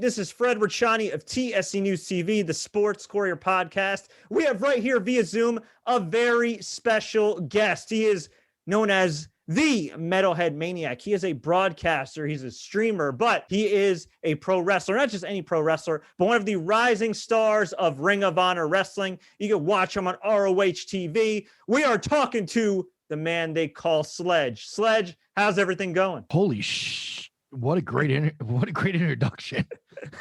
This is Fred Richani of TSC News TV, the Sports Courier Podcast. We have right here via Zoom a very special guest. He is known as the Metalhead Maniac. He is a broadcaster, he's a streamer, but he is a pro wrestler, not just any pro wrestler, but one of the rising stars of Ring of Honor Wrestling. You can watch him on ROH TV. We are talking to the man they call Sledge. Sledge, how's everything going? Holy what a great introduction.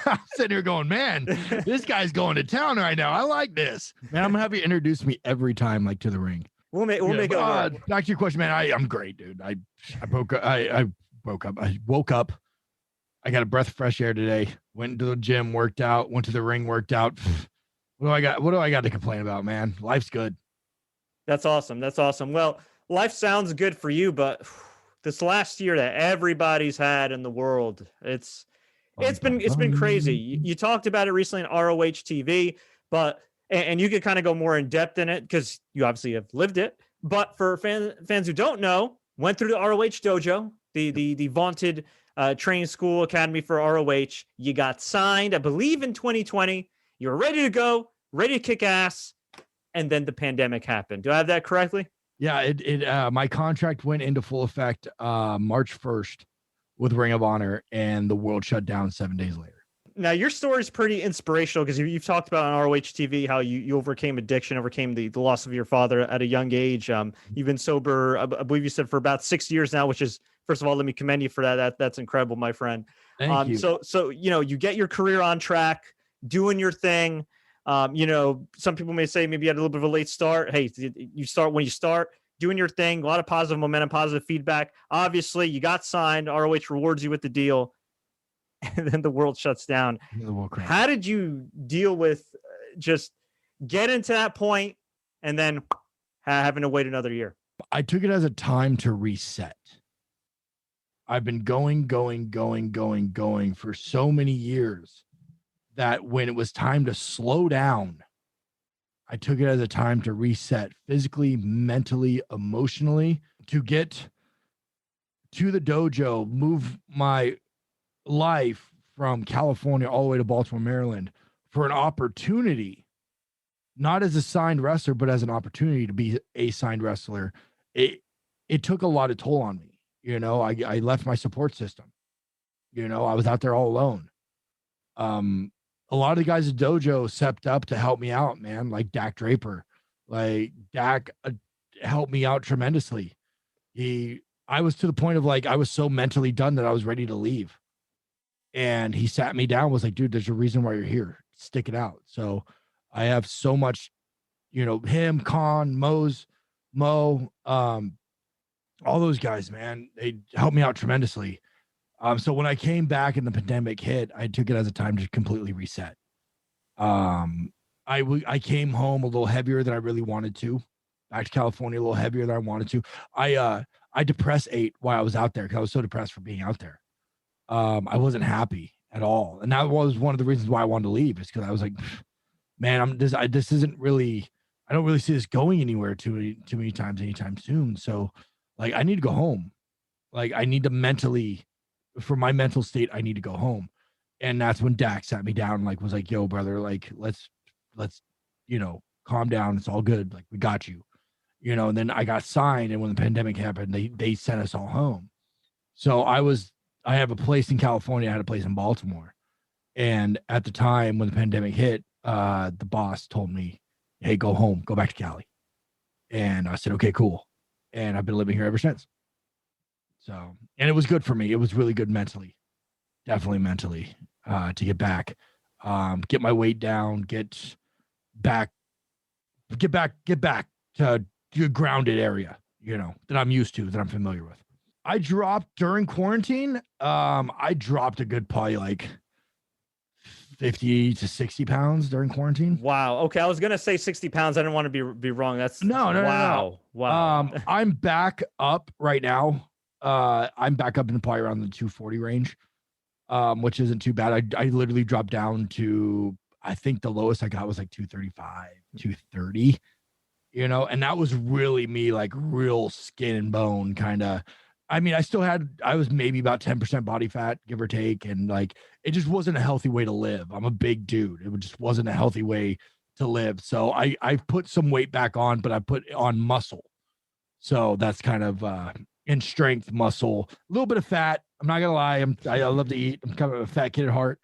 I'm sitting here going, man, this guy's going to town right now. I like this. Man, I'm gonna have you introduce me every time, like, to the ring. We'll make it back to your question, man. I'm great, dude. I woke up. I got a breath of fresh air today. Went to the gym, worked out, went to the ring, worked out. What do I got to complain about, man? Life's good. That's awesome. Well, life sounds good for you, but this last year that everybody's had in the world, it's been crazy. You talked about it recently on ROH TV, but and you could kind of go more in depth in it because you obviously have lived it. But for fans who don't know, went through the ROH dojo, the vaunted training school academy for ROH. You got signed, I believe, in 2020. You were ready to go, ready to kick ass, and then the pandemic happened. Do I have that correctly? Yeah, my contract went into full effect March 1st with Ring of Honor, and the world shut down 7 days later. Now, your story is pretty inspirational because you've talked about on ROH TV how you overcame addiction, overcame the loss of your father at a young age. You've been sober, I believe you said, for about 6 years now, which is, first of all, let me commend you for that. That's incredible, my friend. Thank you. So you get your career on track, doing your thing. Some people may say maybe you had a little bit of a late start. Hey, you start when you start. Doing your thing, a lot of positive momentum, positive feedback. Obviously, you got signed. ROH rewards you with the deal, and then the world shuts down. How did you deal with just getting to that point and then having to wait another year? I took it as a time to reset. I've been going for so many years that when it was time to slow down, I took it as a time to reset physically, mentally, emotionally, to get to the dojo, move my life from California all the way to Baltimore, Maryland, for an opportunity, not as a signed wrestler, but as an opportunity to be a signed wrestler. It took a lot of toll on me. I left my support system. I was out there all alone. A lot of the guys at dojo stepped up to help me out, man. Like Dak Draper, Dak helped me out tremendously. I was to the point of I was so mentally done that I was ready to leave. And he sat me down, was like, dude, there's a reason why you're here. Stick it out. So I have so much, him, Khan, Mo, all those guys, man, they helped me out tremendously. So when I came back and the pandemic hit, I took it as a time to completely reset. I came home a little heavier than I really wanted to. Back to California a little heavier than I wanted to. I depressed ate while I was out there because I was so depressed for being out there. I wasn't happy at all, and that was one of the reasons why I wanted to leave. Is because I was like, man, this isn't really. I don't really see this going anywhere too many times anytime soon. So, I need to go home. I need to mentally. For my mental state, I need to go home. And that's when Dak sat me down and was like, yo, brother, let's calm down. It's all good. We got you, and then I got signed. And when the pandemic happened, they sent us all home. So I have a place in California. I had a place in Baltimore. And at the time when the pandemic hit, the boss told me, hey, go home, go back to Cali. And I said, okay, cool. And I've been living here ever since. So, and it was good for me. It was really good mentally, definitely mentally, to get back, get my weight down, get back to a grounded area, that I'm used to, that I'm familiar with. I dropped during quarantine. I dropped a good probably 50 to 60 pounds during quarantine. Wow. Okay. I was going to say 60 pounds. I didn't want to be wrong. That's No. Wow. I'm back up right now. I'm back up in probably around the 240 range, which isn't too bad. I literally dropped down to, I think the lowest I got was 235, 230, and that was really me, real skin and bone kind of I mean, I was maybe about 10% body fat, give or take. And like, it just wasn't a healthy way to live. I'm a big dude. It just wasn't a healthy way to live. So I've put some weight back on, but I put on muscle. So that's kind of, in strength, muscle, a little bit of fat. I'm not gonna lie. I love to eat. I'm kind of a fat kid at heart,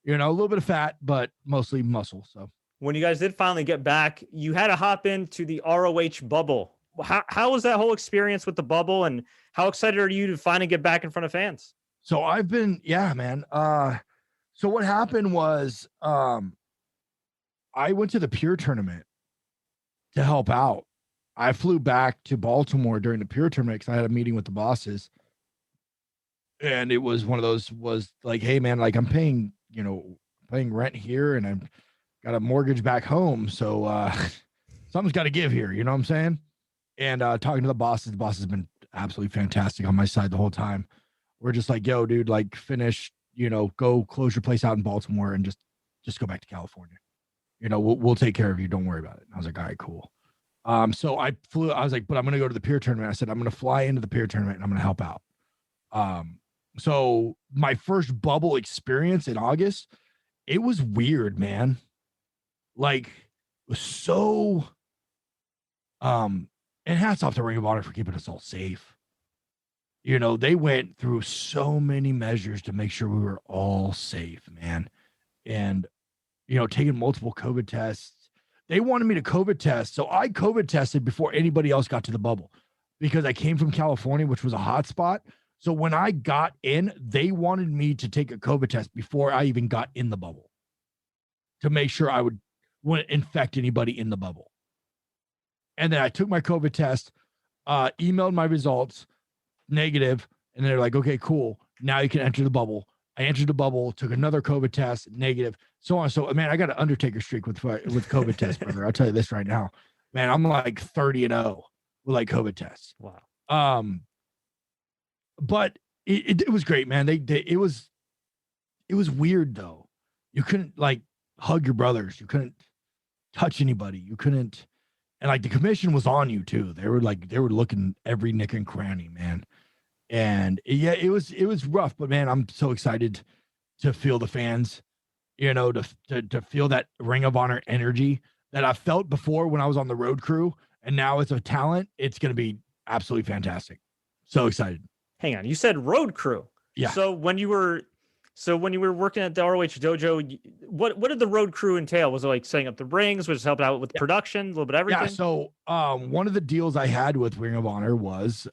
a little bit of fat, but mostly muscle. So when you guys did finally get back, you had to hop into the ROH bubble. How was that whole experience with the bubble, and how excited are you to finally get back in front of fans? So I've been, yeah, man. So what happened was, I went to the Pure tournament to help out. I flew back to Baltimore during the Pure tournament because I had a meeting with the bosses, and it was one of those was like, hey man, like I'm paying rent here, and I've got a mortgage back home, so something's got to give here. You know what I'm saying? And talking to the boss has been absolutely fantastic on my side the whole time. We're just like, yo, dude, like finish, go close your place out in Baltimore and just go back to California. We'll take care of you. Don't worry about it. And I was like, all right, cool. So I was like, but I'm going to go to the Peer tournament. I said, I'm going to fly into the Peer tournament and I'm going to help out. So my first bubble experience in August, it was weird, man. Like, it was so, and hats off to Ring of Honor for keeping us all safe. They went through so many measures to make sure we were all safe, man. And, taking multiple COVID tests. They wanted me to COVID test. So I COVID tested before anybody else got to the bubble because I came from California, which was a hot spot. So when I got in, they wanted me to take a COVID test before I even got in the bubble to make sure I wouldn't infect anybody in the bubble. And then I took my COVID test, emailed my results, negative, and they're like, okay, cool. Now you can enter the bubble. I entered the bubble, took another COVID test, negative, so on. So, man, I got an Undertaker streak with COVID tests, brother. I'll tell you this right now, man. I'm like 30-0 with like COVID tests. Wow. But it was great, man. It was weird though. You couldn't like hug your brothers. You couldn't touch anybody. You couldn't, and like the commission was on you too. They were looking every nick and cranny, man. And yeah, it was rough, but man, I'm so excited to feel the fans, to feel that Ring of Honor energy that I felt before when I was on the road crew. And now as a talent, it's going to be absolutely fantastic. So excited. Hang on. You said road crew. Yeah. So when you were working at the ROH dojo, what did the road crew entail? Was it like setting up the rings? Was it helping out with production? A little bit of everything? Yeah. So one of the deals I had with Ring of Honor was,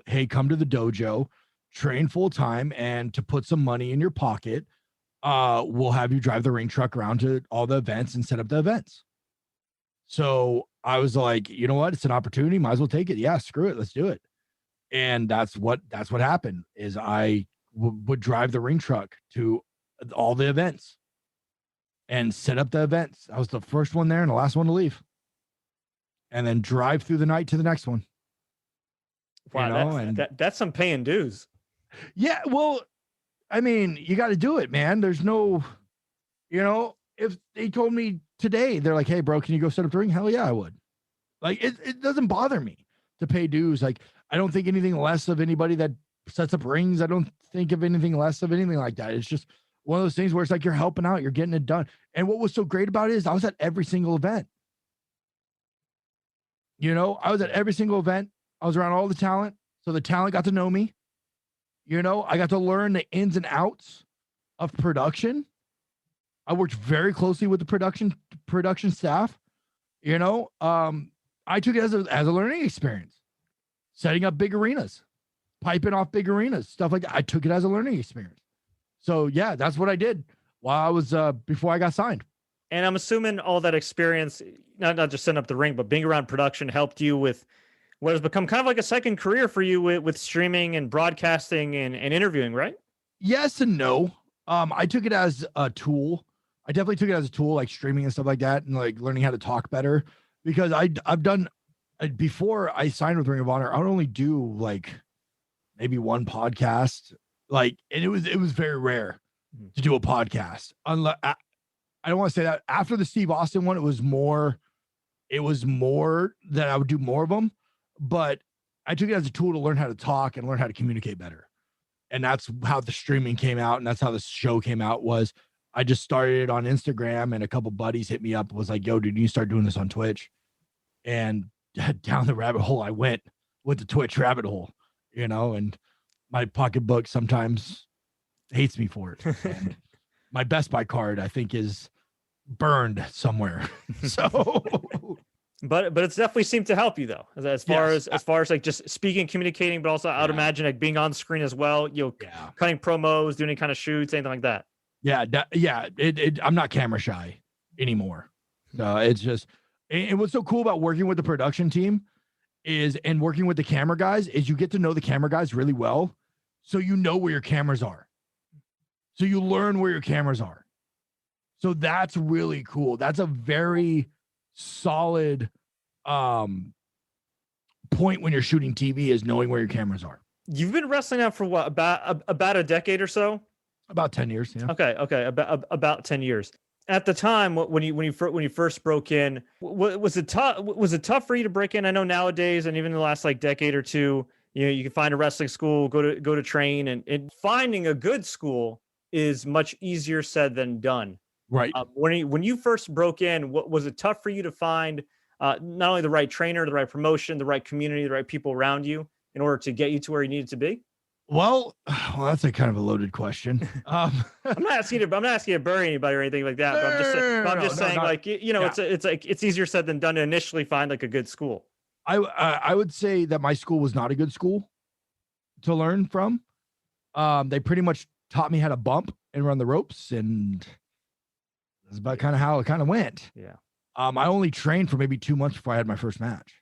hey, come to the dojo, train full time, and to put some money in your pocket, we'll have you drive the ring truck around to all the events and set up the events. So I was like, you know what? It's an opportunity. Might as well take it. Yeah, screw it. Let's do it. And that's what happened is I would drive the ring truck to all the events and set up the events. I was the first one there and the last one to leave, and then drive through the night to the next one. Wow, that's some paying dues. Yeah, well, I mean, you got to do it, man. There's no, if they told me today, they're like, hey, bro, can you go set up the ring? Hell yeah, I would. Like, it doesn't bother me to pay dues. Like, I don't think anything less of anybody that sets up rings. I don't think of anything less of anything like that. It's just one of those things where it's like you're helping out, you're getting it done. And what was so great about it is I was at every single event. I was at every single event. I was around all the talent. So the talent got to know me. I got to learn the ins and outs of production. I worked very closely with the production staff. I took it as a learning experience. Setting up big arenas, piping off big arenas, stuff like that. I took it as a learning experience. So yeah, that's what I did while I was before I got signed. And I'm assuming all that experience, not just setting up the ring, but being around production helped you with what has become kind of like a second career for you with streaming and broadcasting and interviewing, right? Yes and no. I took it as a tool. I definitely took it as a tool, like streaming and stuff like that, and like learning how to talk better, because I've done. Before I signed with Ring of Honor, I would only do like maybe one podcast, and it was very rare to do a podcast. Unless I don't want to say that after the Steve Austin one, it was more that I would do more of them. But I took it as a tool to learn how to talk and learn how to communicate better. And that's how the streaming came out. And that's how the show came out. Was I just started it on Instagram, and a couple buddies hit me up, was like, yo, dude, you start doing this on Twitch. And down the rabbit hole I went with the Twitch rabbit hole, and my pocketbook sometimes hates me for it. And my Best Buy card, I think, is burned somewhere. So but it's definitely seemed to help you though, as far as like just speaking, communicating, but also I would imagine like being on screen as well, cutting promos, doing any kind of shoots, anything like that. I'm not camera shy anymore. So it's just, and what's so cool about working with the production team and working with the camera guys is you get to know the camera guys really well. So you know where your cameras are. So you learn where your cameras are. So that's really cool. That's a very solid point when you're shooting TV, is knowing where your cameras are. You've been wrestling now for what, about a decade or so? About 10 years. Yeah. Okay. About 10 years. At the time, when you first broke in, was it tough for you to break in? I know nowadays, and even in the last like decade or two, you can find a wrestling school, go to train, and finding a good school is much easier said than done. Right. When you first broke in, what was it tough for you to find not only the right trainer, the right promotion, the right community, the right people around you in order to get you to where you needed to be? Well, that's a kind of a loaded question. I'm not asking you to bury anybody or anything like that, but I'm just saying, it's easier said than done to initially find like a good school. I would say that my school was not a good school to learn from. They pretty much taught me how to bump and run the ropes, and that's about kind of how it kind of went. Yeah. I only trained for maybe 2 months before I had my first match.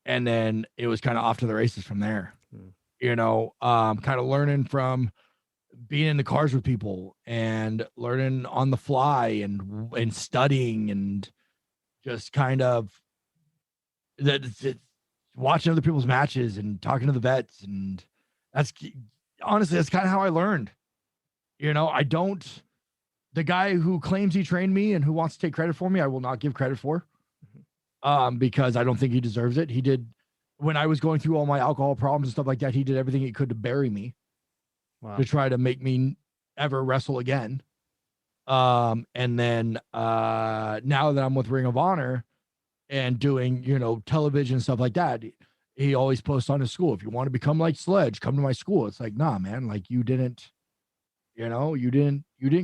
And then it was kind of off to the races from there. Kind of learning from being in the cars with people and learning on the fly and studying and just kind of watching other people's matches and talking to the vets. And that's honestly, that's kind of how I learned. The guy who claims he trained me and who wants to take credit for me, I will not give credit for, because I don't think he deserves it. He did, when I was going through all my alcohol problems and stuff like that, he did everything he could to bury me. Wow. To try to make me ever wrestle again. And then now that I'm with Ring of Honor and doing, television and stuff like that, he always posts on his school, if you want to become like Sledge, come to my school. It's like, nah, man, like you didn't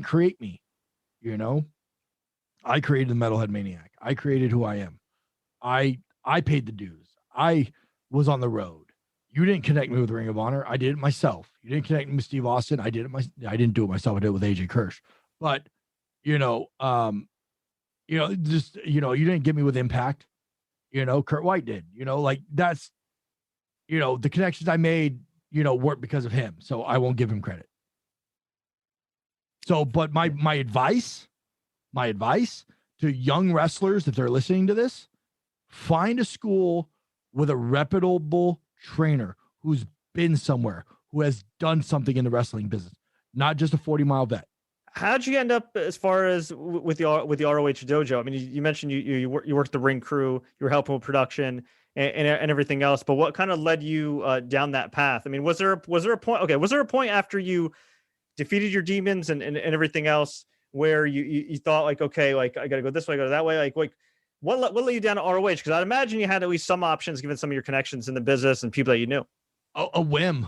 create me. I created the Metalhead Maniac. I created who I am. I paid the dues. I was on the road. You didn't connect me with Ring of Honor. I did it myself. You didn't connect me with Steve Austin. I didn't do it myself. I did it with AJ Kirsch. But, you didn't get me with Impact. Kurt White did. That's, the connections I made, weren't because of him. So I won't give him credit. So, but my advice to young wrestlers, if they're listening to this, find a school with a reputable trainer who's been somewhere, who has done something in the wrestling business, not just a 40-mile vet. How'd you end up as far as with the ROH dojo? I mean, you mentioned you worked the ring crew, you were helping with production and everything else, but what kind of led you down that path? I mean, was there a point? Okay, was there a point after you defeated your demons and everything else where you thought like, okay, like I got to go this way, go that way, like what led you down to ROH? Because I'd imagine you had at least some options given some of your connections in the business and people that you knew. A whim,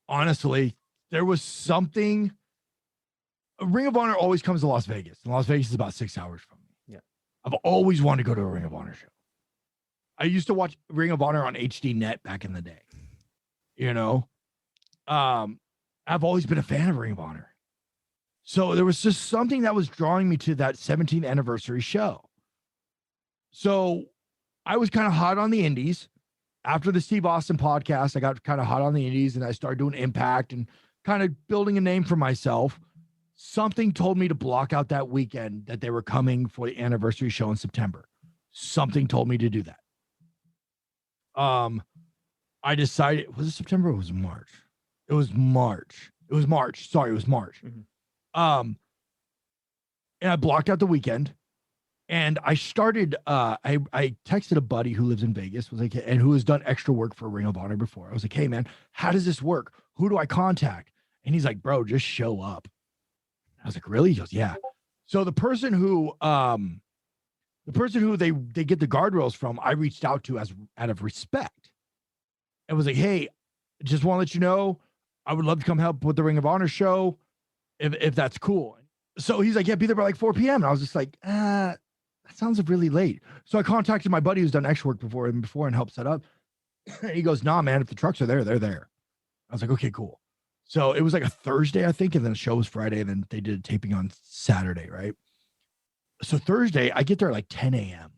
honestly. There was something. Ring of Honor always comes to Las Vegas, and Las Vegas is about 6 hours from me. Yeah, I've always wanted to go to a Ring of Honor show. I used to watch Ring of Honor on HD Net back in the day. I've always been a fan of Ring of Honor. So there was just something that was drawing me to that 17th anniversary show. So I was kind of hot on the indies. After the Steve Austin podcast, I got kind of hot on the indies and I started doing Impact and kind of building a name for myself. Something told me to block out that weekend that they were coming for the anniversary show in September. Something told me to do that. I decided, was it September or was it March? It was March. Sorry, it was March. Mm-hmm. And I blocked out the weekend And I started, I texted a buddy who lives in Vegas, was like, and who has done extra work for Ring of Honor before. I was like, hey man, how does this work? Who do I contact? And he's like, bro, just show up. I was like, really? He goes, yeah. So the person who they get the guardrails from, I reached out to as out of respect. And was like, hey, just want to let you know, I would love to come help with the Ring of Honor show if that's cool. So he's like, yeah, be there by like 4 p.m. And I was just like, that sounds really late. So I contacted my buddy who's done extra work before and helped set up. He goes, nah, man, if the trucks are there, they're there. I was like, okay, cool. So it was like a Thursday, I think, and then the show was Friday, and then they did a taping on Saturday, right? So Thursday, I get there at like 10 a.m.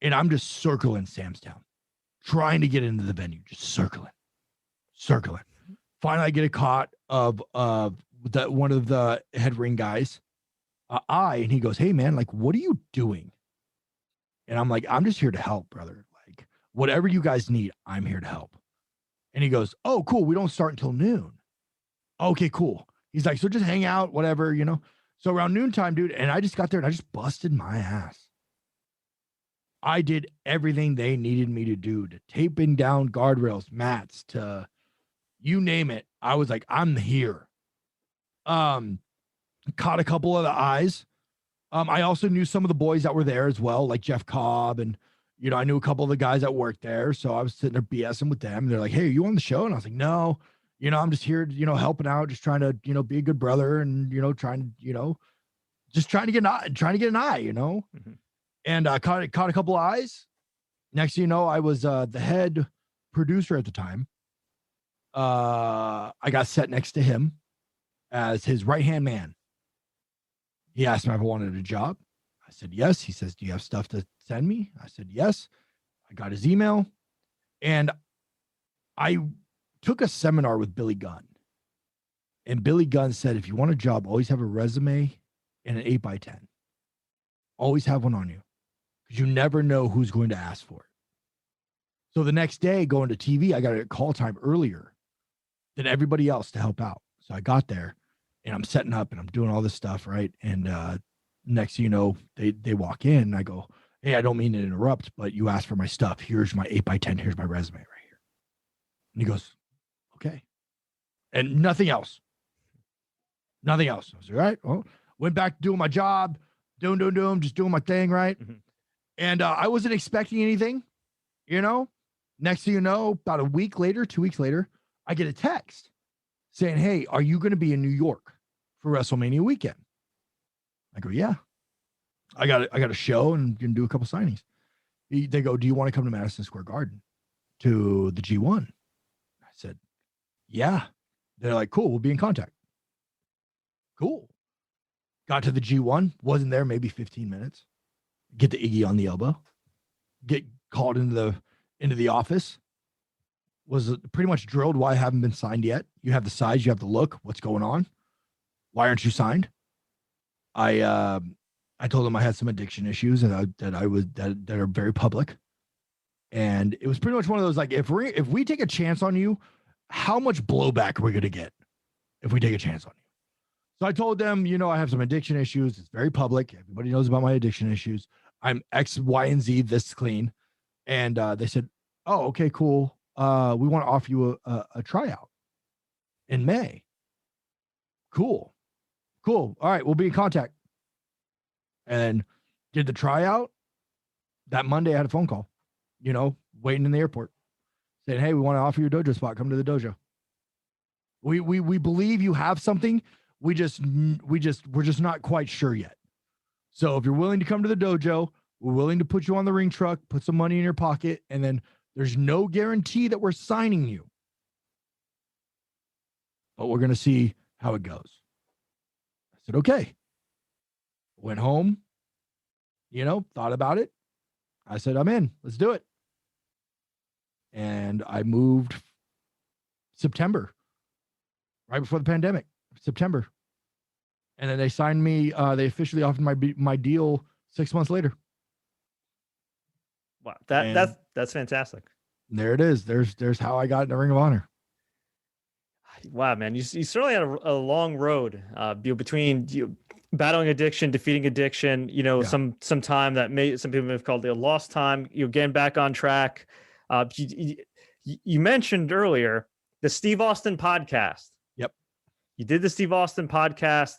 and I'm just circling Sam's Town, trying to get into the venue, just circling. Finally, I get a caught of one of the head ring guys, and he goes, hey man, like, what are you doing? And I'm like, I'm just here to help, brother. Like, whatever you guys need, I'm here to help. And he goes, oh, cool. We don't start until noon. Okay, cool. He's like, so just hang out, whatever, you know? So around noontime, dude, and I just got there and I just busted my ass. I did everything they needed me to do, to taping down guardrails, mats, to you name it. I was like, I'm here. Caught a couple of the eyes. I also knew some of the boys that were there as well, like Jeff Cobb, and you know, I knew a couple of the guys that worked there. So I was sitting there BSing with them. And they're like, hey, are you on the show? And I was like, no, you know, I'm just here, you know, helping out, just trying to, you know, be a good brother and, you know, trying to, you know, just trying to get an eye, you know. Mm-hmm. And I caught a couple of eyes. Next thing you know, I was the head producer at the time. I got set next to him as his right-hand man. He asked me if I wanted a job. I said, yes. He says, do you have stuff to send me? I said, yes. I got his email. And I took a seminar with Billy Gunn. And Billy Gunn said, if you want a job, always have a resume and an 8x10. Always have one on you, because you never know who's going to ask for it. So the next day, going to TV, I got a call time earlier than everybody else to help out. So I got there and I'm setting up and I'm doing all this stuff, right? And next thing you know, they walk in and I go, hey, I don't mean to interrupt, but you asked for my stuff. Here's my 8x10. Here's my resume right here. And he goes, okay. And nothing else. Nothing else. I was like, all right. Well, went back to doing my job, just doing my thing, right? Mm-hmm. And I wasn't expecting anything, you know? Next thing you know, about a week later, 2 weeks later, I get a text saying, hey, are you going to be in New York for WrestleMania weekend? I go, yeah. I got a show and going to do a couple signings. They go, do you want to come to Madison Square Garden to the G1? I said, yeah. They're like, cool, we'll be in contact. Cool. Got to the G1, wasn't there maybe 15 minutes. Get the Iggy on the elbow. Get called into the office. Was pretty much drilled why I haven't been signed yet. You have the size, you have the look. What's going on? Why aren't you signed? I told him I had some addiction issues that are very public. And it was pretty much one of those, like, if we take a chance on you, how much blowback are we going to get if we take a chance on you? So I told them, you know, I have some addiction issues. It's very public. Everybody knows about my addiction issues. I'm X, Y, and Z this clean. And they said, oh, okay, cool. We want to offer you a tryout in May. Cool. All right, we'll be in contact. And did the tryout. That Monday I had a phone call, you know, waiting in the airport saying, hey, we want to offer you a dojo spot. Come to the dojo. We believe you have something. We're just not quite sure yet. So if you're willing to come to the dojo, we're willing to put you on the ring truck, put some money in your pocket, and then there's no guarantee that we're signing you. But we're going to see how it goes. I said, okay. Went home, you know, thought about it. I said, I'm in. Let's do it. And I moved September, right before the pandemic, September. And then they signed me. They officially offered my deal 6 months later. Wow, that's fantastic. There it is. There's how I got in the Ring of Honor. Wow, man, you certainly had a long road between battling addiction, defeating addiction, Yeah. some time that some people have called it a lost time, getting back on track. You mentioned earlier the Steve Austin podcast. Yep. You did the Steve Austin podcast.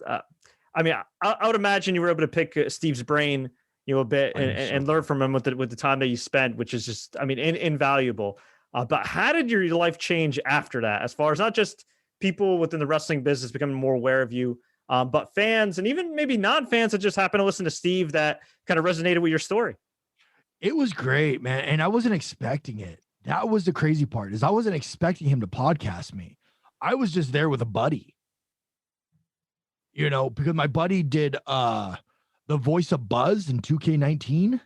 I mean, I would imagine you were able to pick Steve's brain, a bit and learn from him with the time that you spent, which is just, I mean, invaluable. But how did your life change after that? As far as not just people within the wrestling business becoming more aware of you, but fans and even maybe non-fans that just happen to listen to Steve that kind of resonated with your story. It was great, man. And I wasn't expecting it. That was the crazy part, is I wasn't expecting him to podcast me. I was just there with a buddy, because my buddy did the voice of Buzz in 2K19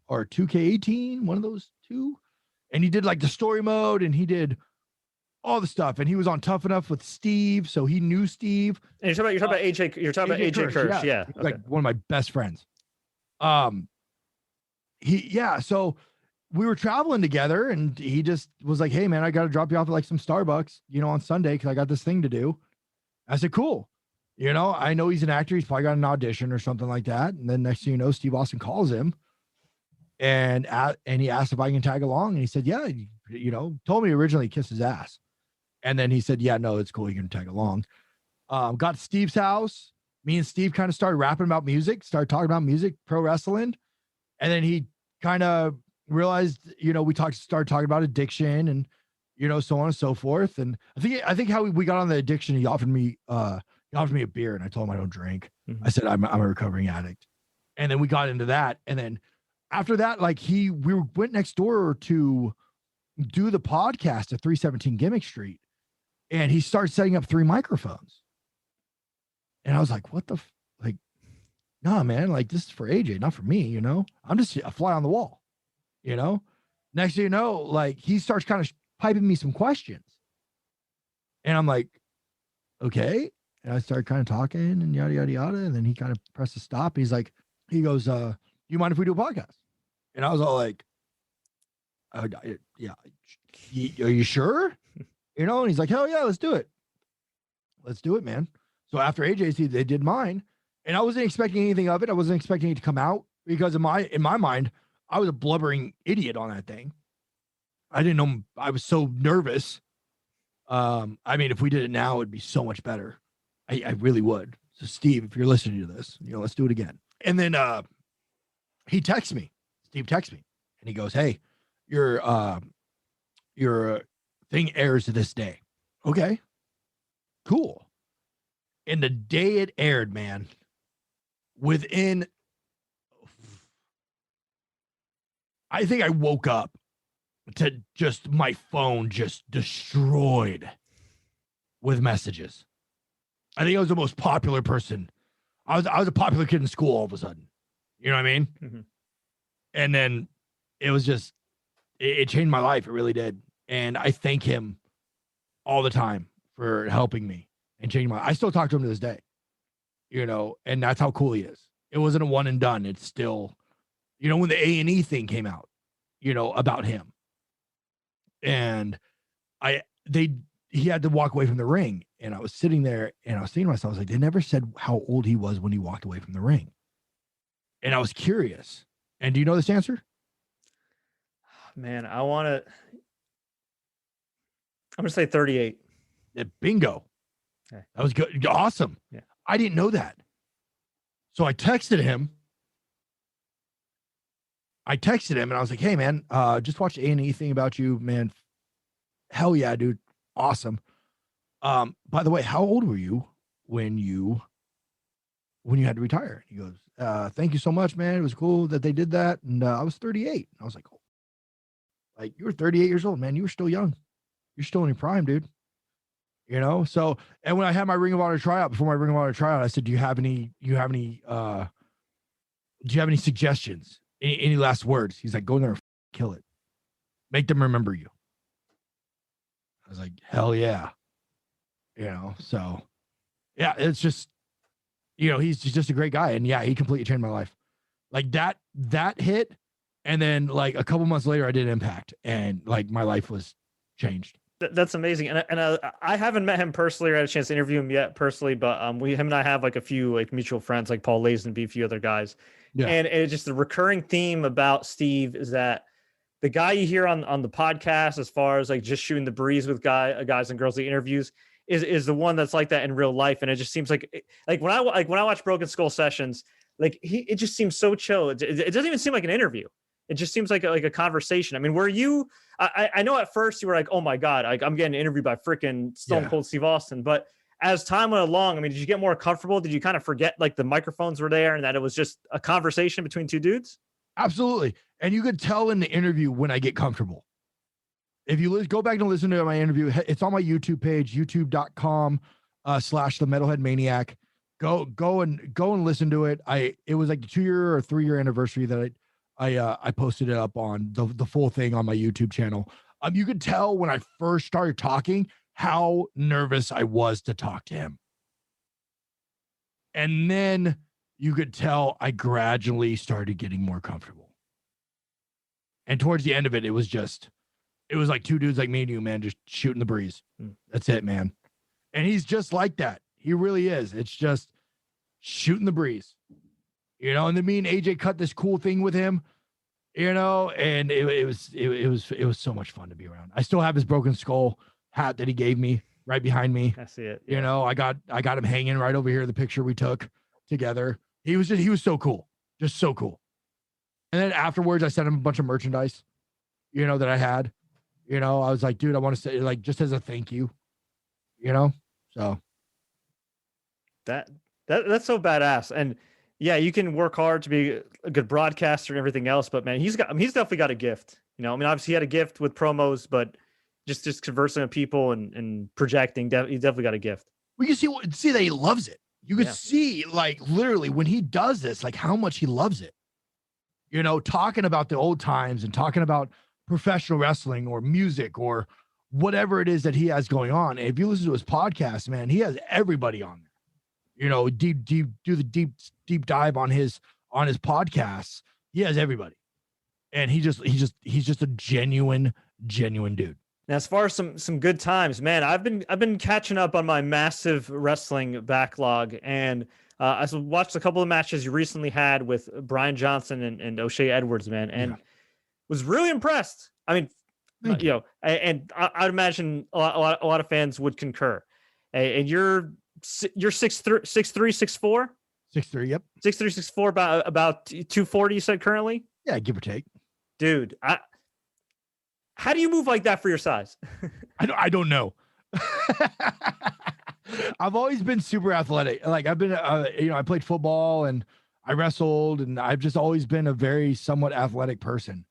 or 2K18, one of those two. And he did like the story mode, and he did all the stuff, and he was on Tough Enough with Steve, so he knew Steve. And you're talking about AJ. You're talking about AJ Kirsch, yeah. Okay. Like one of my best friends. So we were traveling together, and he just was like, "Hey, man, I got to drop you off at like some Starbucks, on Sunday because I got this thing to do." I said, "Cool." I know he's an actor. He's probably got an audition or something like that. And then next thing you know, Steve Austin calls him, and he asked if I can tag along, and he said, "Yeah." Told me originally kiss his ass. And then he said, "Yeah, no, it's cool. You can tag along." Got to Steve's house. Me and Steve kind of started rapping about music, started talking about music, pro wrestling. And then he kind of realized, we started talking about addiction and, so on and so forth. And I think how we got on the addiction, he offered me a beer, and I told him I don't drink. Mm-hmm. I said, I'm a recovering addict. And then we got into that. And then after that, like we went next door to do the podcast at 317 Gimmick Street. And he started setting up 3 microphones. And I was like, what the, nah, man, like this is for AJ, not for me, I'm just a fly on the wall, Next thing you know, like he starts kind of piping me some questions. And I'm like, okay. And I started kind of talking and yada, yada, yada. And then he kind of pressed a stop. He goes, do you mind if we do a podcast? And I was all like, yeah, are you sure? And he's like, hell yeah, let's do it. Let's do it, man. So after AJC, they did mine, and I wasn't expecting anything of it. I wasn't expecting it to come out because in my mind, I was a blubbering idiot on that thing. I didn't know. I was so nervous. I mean, if we did it now, it'd be so much better. I really would. So Steve, if you're listening to this, let's do it again. And then he texts me. Steve texts me, and he goes, "Hey, your thing airs this day." Okay, cool. And the day it aired, man, I think I woke up to just my phone just destroyed with messages. I think I was the most popular person. I was a popular kid in school all of a sudden. You know what I mean? Mm-hmm. And then it was just, it changed my life. It really did. And I thank him all the time for helping me and changing I still talk to him to this day, and that's how cool he is. It wasn't a one and done. It's still, when the A&E thing came out, about him, and he had to walk away from the ring, and I was sitting there and I was thinking to myself, I was like, they never said how old he was when he walked away from the ring. And I was curious. And do you know this answer? Man, I'm going to say 38. Yeah, bingo. Okay. That was good. Awesome. Yeah. I didn't know that. So I texted him. And I was like, hey, man, just watched the A&E thing about you, man. Hell yeah, dude. Awesome. By the way, how old were you when you had to retire? He goes, thank you so much, man. It was cool that they did that. And I was 38. I was like, oh, like you were 38 years old, man. You were still young. You're still in your prime, dude. So, and when I had my Ring of Honor tryout, before my Ring of Honor tryout, I said, do you have any suggestions? Any last words? He's like, go in there and kill it. Make them remember you. I was like, hell yeah. So yeah, it's just, he's just a great guy. And yeah, he completely changed my life. Like that hit. And then like a couple months later, I did Impact, and like my life was changed. That's amazing. And I haven't met him personally or had a chance to interview him yet personally, but him and I have like a few like mutual friends, like Paul Lazenby, a few other guys. Yeah. And it's just the recurring theme about Steve is that the guy you hear on the podcast, as far as like just shooting the breeze with guys and girls he interviews, is the one that's like that in real life. And it just seems like when I watch Broken Skull Sessions, like it just seems so chill. It doesn't even seem like an interview. It just seems like a conversation. I mean, were you? I know at first you were like, oh my god, I'm getting interviewed by freaking Stone Cold Steve Austin. But as time went along, I mean, did you get more comfortable? Did you kind of forget like the microphones were there and that it was just a conversation between two dudes? Absolutely. And you could tell in the interview when I get comfortable. If you go back and listen to my interview, it's on my YouTube page, youtube.com/themetalheadmaniac. Go and listen to it. It was like the 2-year or 3-year anniversary that I posted it up on the full thing on my YouTube channel. You could tell when I first started talking how nervous I was to talk to him. And then you could tell I gradually started getting more comfortable. And towards the end of it, it was like two dudes like me and you, man, just shooting the breeze. That's it, man. And he's just like that. He really is. It's just shooting the breeze, and then me and AJ cut this cool thing with him, and it was so much fun to be around. I still have his Broken Skull hat that he gave me right behind me. I see it. I got him hanging right over here. The picture we took together. He was so cool. Just so cool. And then afterwards I sent him a bunch of merchandise, that I had, I was like, dude, I want to say like, just as a thank you, so. That's so badass. And yeah, you can work hard to be a good broadcaster and everything else, but man, he's definitely got a gift. Obviously he had a gift with promos, but just conversing with people and projecting, he definitely got a gift. Well, you see that he loves it. You could see like literally when he does this, like how much he loves it. Talking about the old times and talking about professional wrestling or music or whatever it is that he has going on. And if you listen to his podcast, man, he has everybody on there. Do the deep dive on his podcasts. He has everybody, and he's just a genuine dude. Now, as far as some good times, man, I've been catching up on my massive wrestling backlog, and I watched a couple of matches you recently had with Brian Johnson and O'Shea Edwards, man, and was really impressed. I mean, and I'd imagine a lot of fans would concur. And you're 6'3", 6'4"? 6'3", yep. 6'3", 6'4", about 240, you said currently? Yeah, give or take. Dude, how do you move like that for your size? I don't know. I've always been super athletic. Like I've been, I played football and I wrestled, and I've just always been a very somewhat athletic person.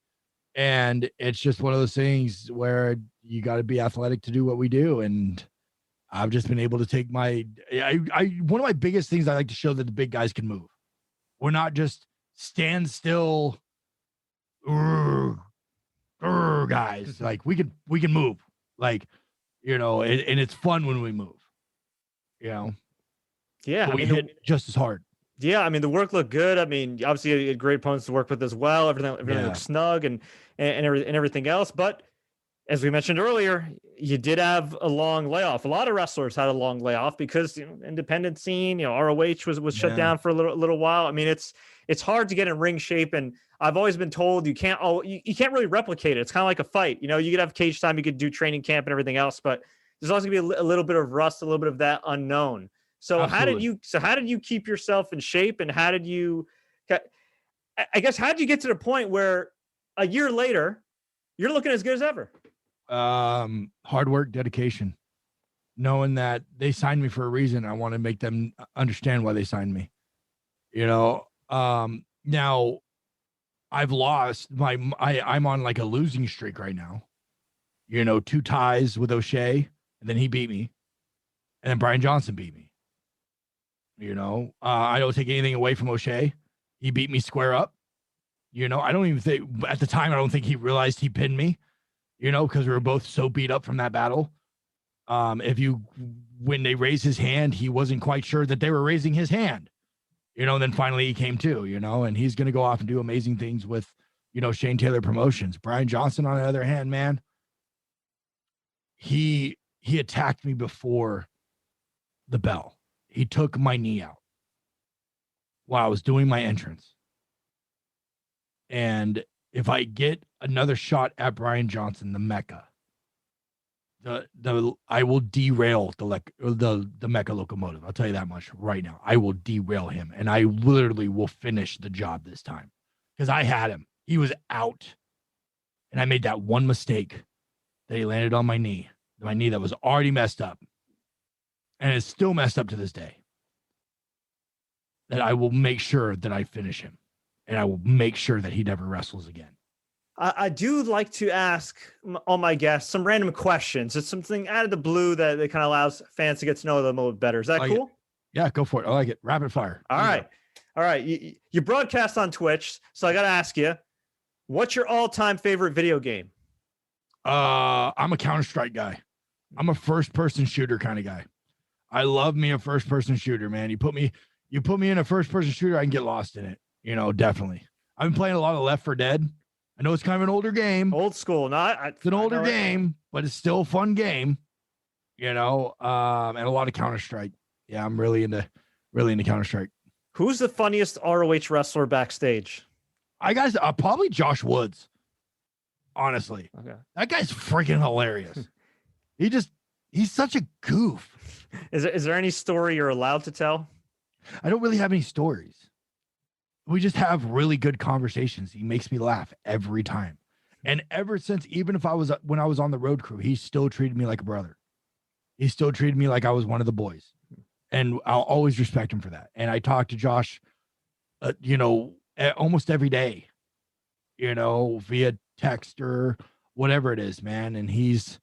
And it's just one of those things where you got to be athletic to do what we do. And I've just been able to take one of my biggest things I like to show that the big guys can move. We're not just stand still guys. Like we can move, like, and it's fun when we move, Yeah. But we hit just as hard. Yeah. I mean, the work looked good. I mean, obviously you had great opponents to work with as well. Everything looked snug and everything else. But as we mentioned earlier, you did have a long layoff. A lot of wrestlers had a long layoff because independent scene, ROH was shut down for a little while. I mean, it's hard to get in ring shape, and I've always been told you can't really replicate it. It's kind of like a fight. You could have cage time, you could do training camp and everything else, but there's always gonna be a little bit of rust, a little bit of that unknown. So Absolutely. how did you keep yourself in shape, and how did you get to the point where a year later you're looking as good as ever? Hard work, dedication, knowing that they signed me for a reason. I want to make them understand why they signed me. Now I've lost I'm on like a losing streak right now. 2 ties with O'Shea, and then he beat me, and then Brian Johnson beat me. I don't take anything away from O'Shea. He beat me square up. I don't even think at the time, I don't think he realized he pinned me, because we were both so beat up from that battle. When they raised his hand, he wasn't quite sure that they were raising his hand, and then finally he came to, and he's going to go off and do amazing things with, Shane Taylor Promotions. Brian Johnson, on the other hand, man, he attacked me before the bell. He took my knee out while I was doing my entrance. And if I get another shot at Brian Johnson, the Mecca, I will derail the Mecca locomotive. I'll tell you that much right now. I will derail him, and I literally will finish the job this time because I had him. He was out, and I made that one mistake that he landed on my knee that was already messed up, and it's still messed up to this day. That I will make sure that I finish him, and I will make sure that he never wrestles again. I do like to ask all my guests some random questions. It's something out of the blue that kind of allows fans to get to know them a little better. Is that cool? Yeah, go for it. I like it. Rapid fire. All right. All right. You broadcast on Twitch, so I got to ask you, what's your all-time favorite video game? I'm a Counter-Strike guy. I'm a first-person shooter kind of guy. I love me a first-person shooter, man. You put me in a first-person shooter, I can get lost in it. Definitely. I've been playing a lot of Left 4 Dead. I know it's kind of an older game. Old school. It's an older game, but it's still a fun game, and a lot of Counter-Strike. Yeah, I'm really into Counter-Strike. Who's the funniest ROH wrestler backstage? Probably Josh Woods. Honestly. Okay. That guy's freaking hilarious. He's such a goof. Is there any story you're allowed to tell? I don't really have any stories. We just have really good conversations. He makes me laugh every time. And ever since, even when I was on the road crew, he still treated me like a brother. He still treated me like I was one of the boys. And I'll always respect him for that. And I talk to Josh, almost every day, via text or whatever it is, man. And he's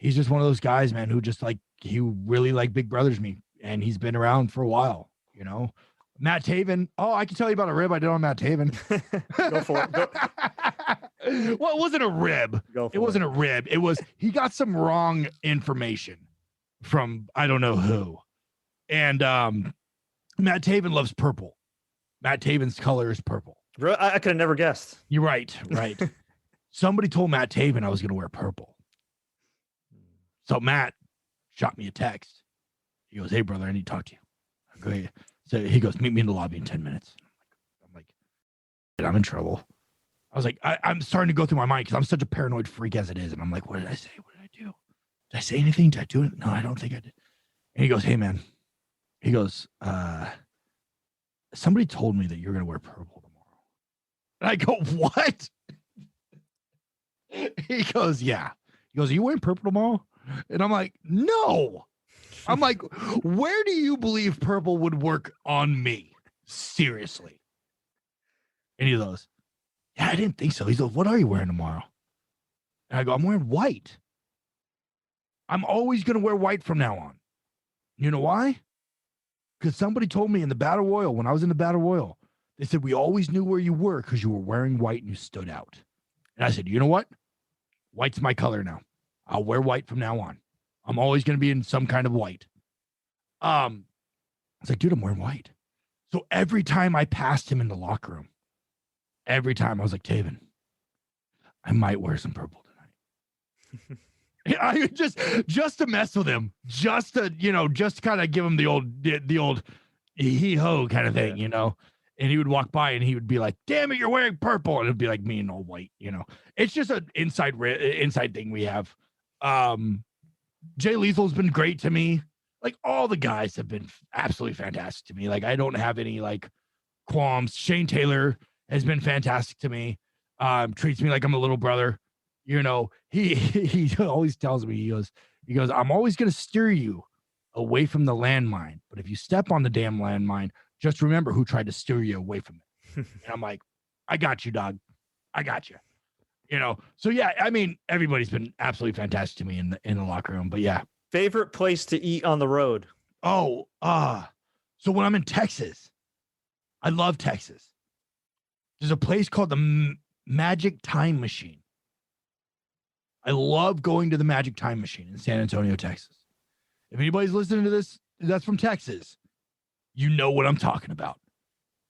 just one of those guys, man, who just he really big brothers me. And he's been around for a while, Matt Taven. Oh, I can tell you about a rib I did on Matt Taven. Go for it. Well, it wasn't a rib. It wasn't a rib. It was, he got some wrong information from I don't know who. And Matt Taven loves purple. Matt Taven's color is purple. I could have never guessed. You're right. Somebody told Matt Taven I was going to wear purple. So Matt shot me a text. He goes, "Hey, brother, I need to talk to you." I go, "Hey." So he goes, "Meet me in the lobby in 10 minutes. I'm like, I'm in trouble. I was like, I'm starting to go through my mind because I'm such a paranoid freak as it is. And I'm like, what did I say? What did I do? Did I say anything? Did I do it? No, I don't think I did. And he goes, "Hey, man." He goes, "Somebody told me that you're going to wear purple tomorrow." And I go, "What?" He goes, "Yeah." He goes, "Are you wearing purple tomorrow?" And I'm like, "No." I'm like, where do you believe purple would work on me? Seriously. And he goes, "Yeah, I didn't think so." He goes, "What are you wearing tomorrow?" And I go, "I'm wearing white. I'm always going to wear white from now on." You know why? Because somebody told me in the Battle Royal, when I was in the Battle Royal, they said, "We always knew where you were because you were wearing white and you stood out." And I said, "You know what? White's my color now. I'll wear white from now on. I'm always going to be in some kind of white." I was like, "Dude, I'm wearing white." So every time I passed him in the locker room, every time I was like, "Taven, I might wear some purple tonight." I just to mess with him, just to kind of give him the old hee ho kind of thing, And he would walk by and he would be like, "Damn it, you're wearing purple," and it'd be like me in all white, It's just an inside thing we have. Jay Lethal's been great to me. All the guys have been absolutely fantastic to me. I don't have any qualms. Shane Taylor has been fantastic to me. Treats me like I'm a little brother. He always tells me, he goes, "I'm always going to steer you away from the landmine. But if you step on the damn landmine, just remember who tried to steer you away from it." And I'm like, "I got you, dog. I got you." So yeah, I mean, everybody's been absolutely fantastic to me in the locker room, but yeah. Favorite place to eat on the road? So when I'm in Texas, I love Texas. There's a place called the Magic Time Machine. I love going to the Magic Time Machine in San Antonio, Texas. If anybody's listening to this, that's from Texas, you know what I'm talking about,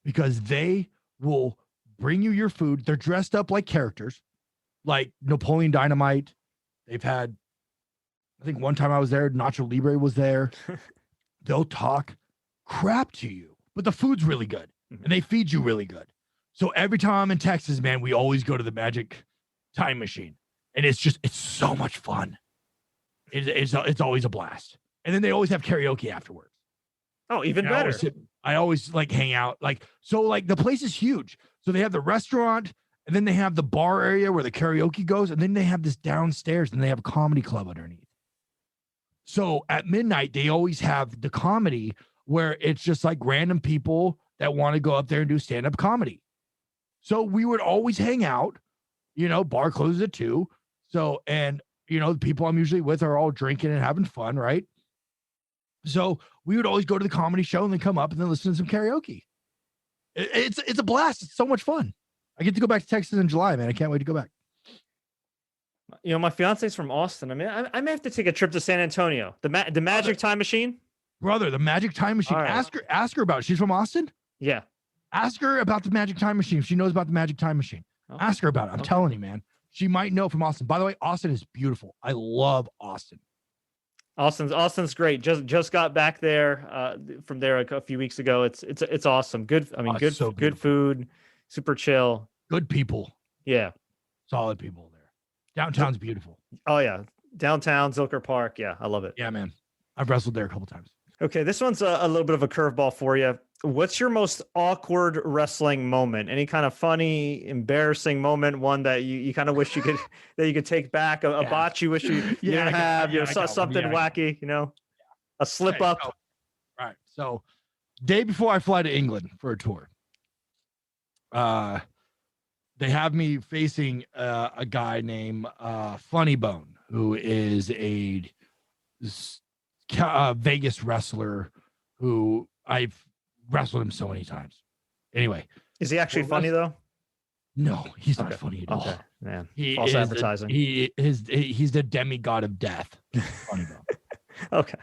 because they will bring you your food. They're dressed up like characters, like Napoleon Dynamite. They've had I think one time I was there, Nacho Libre was there. They'll talk crap to you, but the food's really good and they feed you really good. So every time I'm in Texas, man, we always go to the Magic Time Machine, and it's so much fun. It's always a blast. And then they always have karaoke afterwards. Oh, even better. I always like hang out. The place is huge. So they have the restaurant, and then they have the bar area where the karaoke goes, and then they have this downstairs, and they have a comedy club underneath. So at midnight, they always have the comedy where it's just like random people that want to go up there and do stand-up comedy. So we would always hang out, bar closes at 2. So, and, the people I'm usually with are all drinking and having fun, right? So we would always go to the comedy show and then come up and then listen to some karaoke. It's a blast. It's so much fun. I get to go back to Texas in July, man. I can't wait to go back. My fiance's from Austin. I mean, I may have to take a trip to San Antonio. The Magic Time Machine? Brother, the Magic Time Machine. Right. Ask her about it. She's from Austin? Yeah. Ask her about the Magic Time Machine. If she knows about the Magic Time Machine. Okay. Ask her about it. I'm telling you, man. She might know from Austin. By the way, Austin is beautiful. I love Austin. Austin's great. Just got back there from there a few weeks ago. It's awesome. Good. I mean, good food, super chill. Good people. Yeah. Solid people there. Downtown's beautiful. Oh yeah. Downtown, Zilker Park. Yeah. I love it. Yeah, man. I've wrestled there a couple times. Okay. This one's a little bit of a curveball for you. What's your most awkward wrestling moment? Any kind of funny, embarrassing moment? One that you kind of wish you could take back, a botch you wish you didn't have, something wacky, a slip up. So, right. So day before I fly to England for a tour, they have me facing a guy named Funny Bone, who is a Vegas wrestler who I've wrestled him so many times. Anyway, is he actually funny though? No, he's not funny at all. Okay, man. False advertising. He's the demigod of death. Funny Bone. Okay.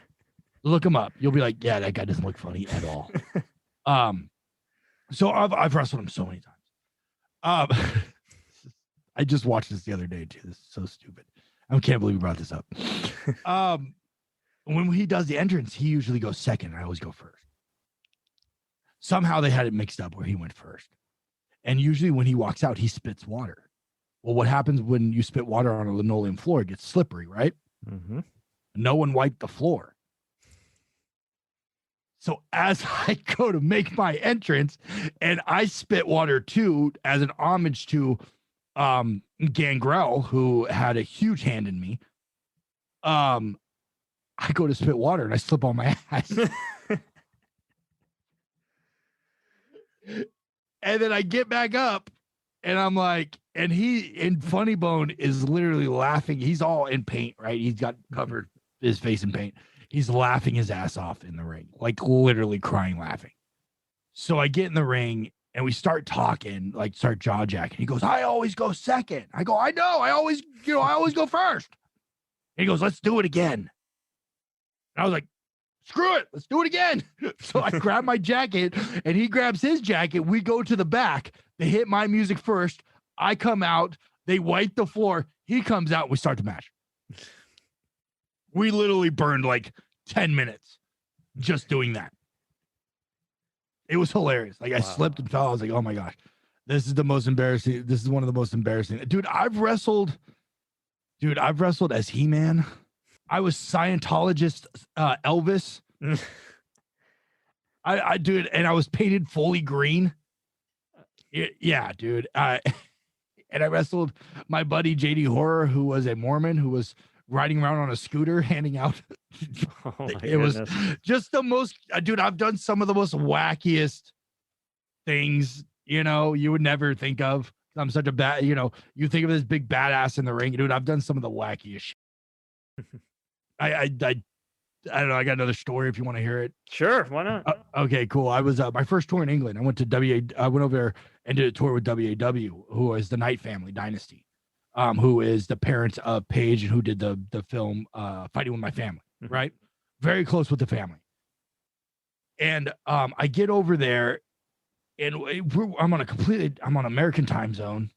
Look him up. You'll be like, yeah, that guy doesn't look funny at all. So I've wrestled him so many times. I just watched this the other day too. This is so stupid. I can't believe we brought this up. When he does the entrance, he usually goes second. I always go first. Somehow they had it mixed up where he went first. And usually when he walks out, he spits water. Well, what happens when you spit water on a linoleum floor? It gets slippery, right? Mm-hmm. No one wiped the floor. So as I go to make my entrance and I spit water too, as an homage to Gangrel, who had a huge hand in me, I go to spit water and I slip on my ass. And then I get back up and I'm like, and Funny Bone is literally laughing. He's all in paint, right? He's got covered his face in paint. He's laughing his ass off in the ring, like literally crying, laughing. So I get in the ring and we start talking, like start jaw jacking. He goes, I always go second. I go, I know, I always go first. And he goes, let's do it again. And I was like, screw it, let's do it again. So I grab my jacket and he grabs his jacket. We go to the back. They hit my music first. I come out. They wipe the floor. He comes out. We start the match. We literally burned like 10 minutes just doing that. It was hilarious. Like, wow. I slipped and fell. I was like, oh my gosh, this is the most embarrassing. This is one of the most embarrassing. Dude, I've wrestled as He-Man. I was Scientologist Elvis. I dude, and I was painted fully green. Yeah, dude. And I wrestled my buddy JD Horror, who was a Mormon, who was riding around on a scooter, handing out. It was just the most, dude. I've done some of the most wackiest things, you would never think of. I'm such a bad, you think of this big badass in the ring, dude. I've done some of the wackiest shit. I don't know. I got another story if you want to hear it. Sure, why not? Okay, cool. I was my first tour in England. I went to I went over there and did a tour with WAW, who is the Knight Family Dynasty, who is the parents of Paige and who did the film Fighting with My Family, right? Very close with the family. And I get over there, and I'm on American time zone,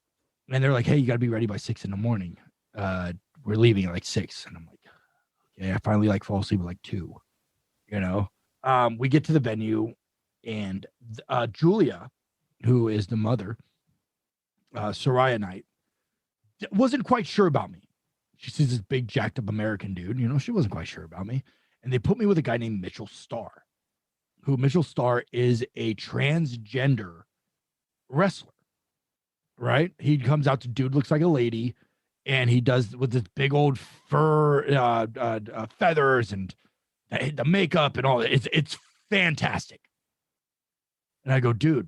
and they're like, "Hey, you got to be ready by 6 a.m. We're leaving at like 6," and I'm like, Okay, I finally like fall asleep at like 2. You know, we get to the venue, and Julia, who is the mother, Soraya Knight, wasn't quite sure about me. She sees this big jacked up American dude. You know, she wasn't quite sure about me, and they put me with a guy named Mitchell Starr, who Mitchell Starr is a transgender wrestler. Right? He comes out to dude looks like a lady, and he does with this big old fur feathers and the makeup and all that. It's fantastic. And I go, dude.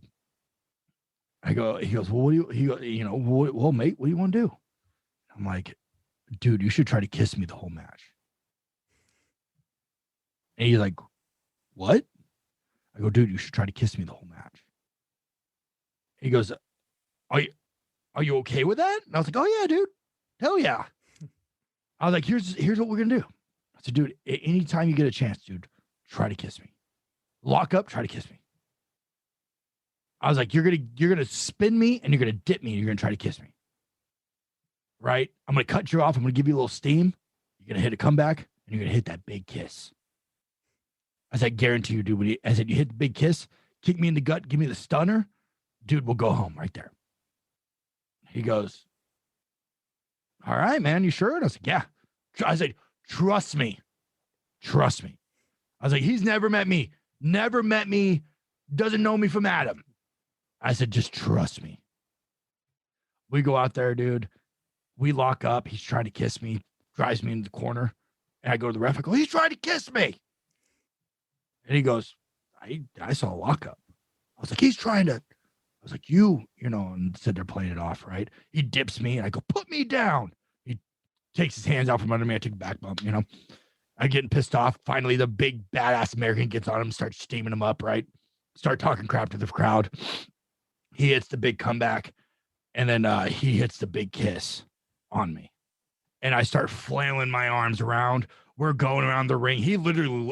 He goes, well, what do you, well, mate, what do you want to do? I'm like, dude, you should try to kiss me the whole match. And he's like, what? I go, dude, you should try to kiss me the whole match. He goes, are you okay with that? And I was like, oh yeah, dude. Hell yeah. I was like, here's what we're gonna do. I said, dude, anytime you get a chance, dude, try to kiss me. Lock up, try to kiss me. I was like, you're gonna spin me and you're gonna dip me and you're gonna try to kiss me. Right? I'm gonna cut you off. I'm gonna give you a little steam. You're gonna hit a comeback and you're gonna hit that big kiss. I said, guarantee you, dude. I said, you hit the big kiss, kick me in the gut, give me the stunner, dude, we'll go home right there. He goes, all right, man, you sure? And I was like, yeah. I said, trust me. Trust me. I was like, he's never met me, doesn't know me from Adam. I said, just trust me. We go out there, dude. We lock up. He's trying to kiss me, drives me into the corner. And I go to the ref. I go, he's trying to kiss me. And he goes, I saw a lockup. I was like, he's trying to. I was like, and said they're playing it off, right? He dips me, and I go, put me down. He takes his hands out from under me. I take a back bump, I getting pissed off. Finally, the big badass American gets on him, starts steaming him up, right? Start talking crap to the crowd. He hits the big comeback, and then he hits the big kiss on me. And I start flailing my arms around. We're going around the ring.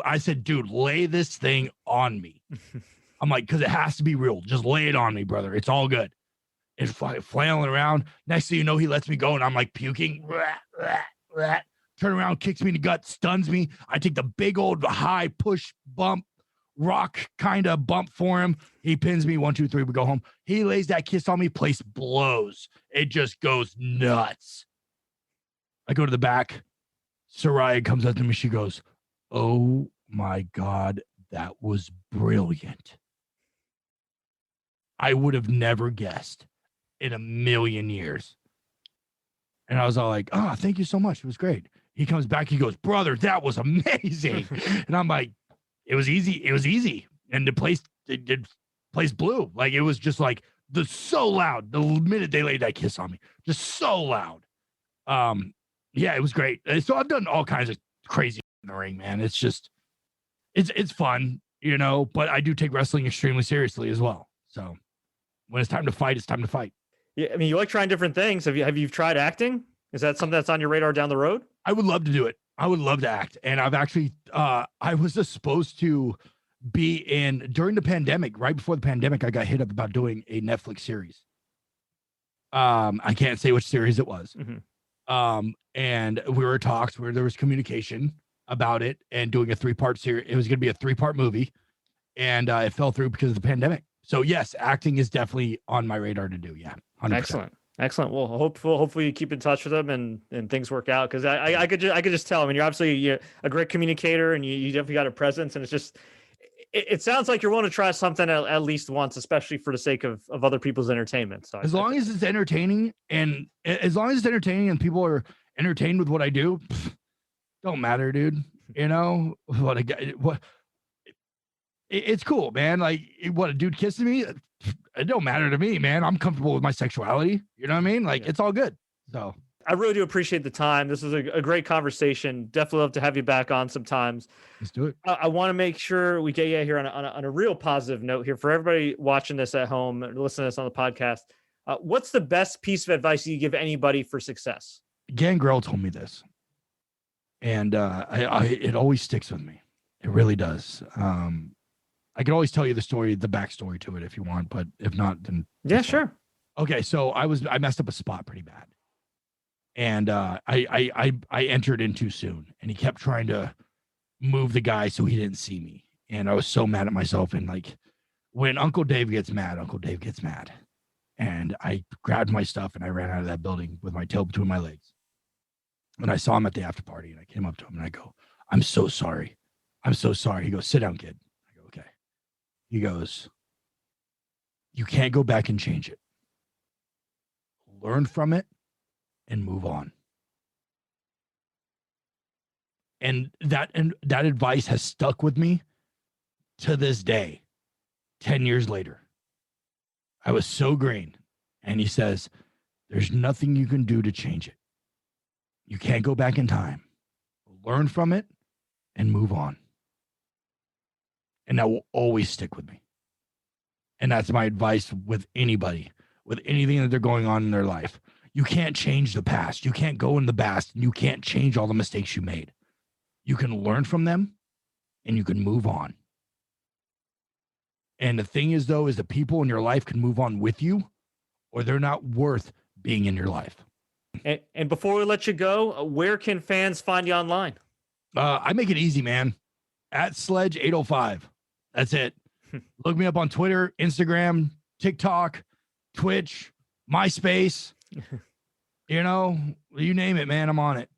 I said, dude, lay this thing on me. I'm like, because it has to be real. Just lay it on me, brother. It's all good. It's flailing around. Next thing you know, he lets me go, and I'm like puking. Turn around, kicks me in the gut, stuns me. I take the big old high push bump, rock kind of bump for him. He pins me. 1, 2, 3. We go home. He lays that kiss on me. Place blows. It just goes nuts. I go to the back. Soraya comes up to me. She goes, oh my God, that was brilliant. I would have never guessed in a million years. And I was all like, oh, thank you so much. It was great. He comes back. He goes, brother, that was amazing. And I'm like, it was easy. It was easy. And the place blew. Like, it was just like so loud. The minute they laid that kiss on me, just so loud. Yeah, it was great. So I've done all kinds of crazy in the ring, man. It's just, it's fun, but I do take wrestling extremely seriously as well. So when it's time to fight, it's time to fight. Yeah, I mean, you like trying different things. Have you tried acting? Is that something that's on your radar down the road? I would love to do it. I would love to act. And I've actually, I was just supposed to be during the pandemic, right before the pandemic, I got hit up about doing a Netflix series. I can't say which series it was. Mm-hmm. And we were talks where there was communication about it and doing a 3-part series. It was going to be a 3-part movie, and it fell through because of the pandemic. So yes, acting is definitely on my radar to do. Yeah. 100%. Excellent. Well, hopefully you keep in touch with them and things work out. Cause I could just tell, I mean, you're obviously a great communicator and you definitely got a presence, and it's just, it sounds like you're willing to try something at least once, especially for the sake of other people's entertainment. So as long as it's entertaining and people are entertained with what I do, don't matter, dude. It's cool, man. Like, what, a dude kissing me? It don't matter to me, man. I'm comfortable with my sexuality. You know what I mean? Like, It's all good. So I really do appreciate the time. This was a great conversation. Definitely love to have you back on sometimes. Let's do it. I want to make sure we get you here on a real positive note here for everybody watching this at home and listening to this on the podcast. What's the best piece of advice you give anybody for success? Gangrel told me this, and it always sticks with me. It really does. I could always tell you the backstory to it if you want, but if not, then yeah, sure. Okay, so I messed up a spot pretty bad. And I entered in too soon, and he kept trying to move the guy so he didn't see me. And I was so mad at myself. And like, when Uncle Dave gets mad, Uncle Dave gets mad. And I grabbed my stuff and I ran out of that building with my tail between my legs. And I saw him at the after party, and I came up to him and I go, I'm so sorry. I'm so sorry. He goes, sit down, kid. I go, okay. He goes, you can't go back and change it. Learn from it and move on. And that advice has stuck with me to this day, 10 years later. I was so green. And he says, there's nothing you can do to change it. You can't go back in time. Learn from it and move on. And that will always stick with me. And that's my advice with anybody, with anything that they're going on in their life. You can't change the past. You can't go in the past, and you can't change all the mistakes you made. You can learn from them and you can move on. And the thing is, though, is the people in your life can move on with you, or they're not worth being in your life. And before we let you go, where can fans find you online? I make it easy, man. At Sledge 805. That's it. Look me up on Twitter, Instagram, TikTok, Twitch, MySpace. You know, you name it, man. I'm on it.